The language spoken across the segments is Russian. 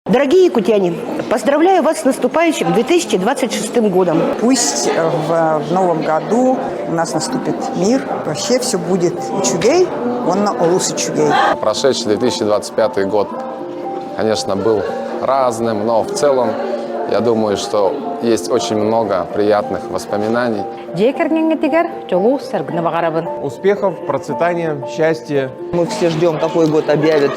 Дорогие якутяне, поздравляю вас с наступающим 2026 годом. Пусть в новом году у нас наступит мир, вообще все будет чугей, он на олусы чугей. Прошедший 2025 год, конечно, был разным, но в целом я думаю, что есть очень много приятных воспоминаний. Успехов, процветания, счастья. Мы все ждем, какой год объявит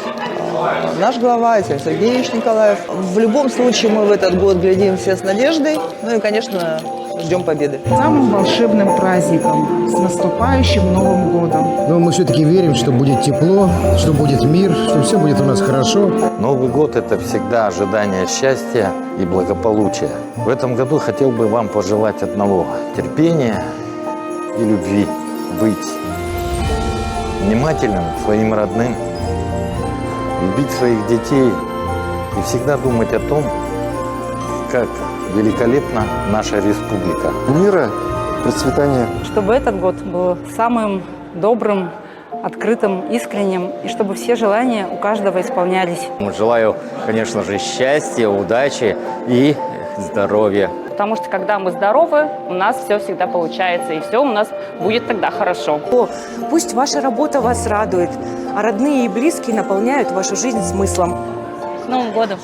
наш глава, Алексей Сергеевич Николаев. В любом случае мы в этот год глядим все с надеждой. Ну и, конечно, ждем победы. Самым волшебным праздником, с наступающим Новым годом. Но мы все-таки верим, что будет тепло, что будет мир, что все будет у нас хорошо. Новый год – это всегда ожидание счастья и благополучия. В этом году хотел бы вам пожелать одного – терпения и любви. Быть внимательным к своим родным, любить своих детей и всегда думать о том, как великолепна наша республика. Мира, процветания. Чтобы этот год был самым добрым, открытым, искренним, и чтобы все желания у каждого исполнялись. Желаю, конечно же, счастья, удачи и здоровья. Потому что когда мы здоровы, у нас все всегда получается, и все у нас будет тогда хорошо. Пусть ваша работа вас радует, а родные и близкие наполняют вашу жизнь смыслом. С Новым годом!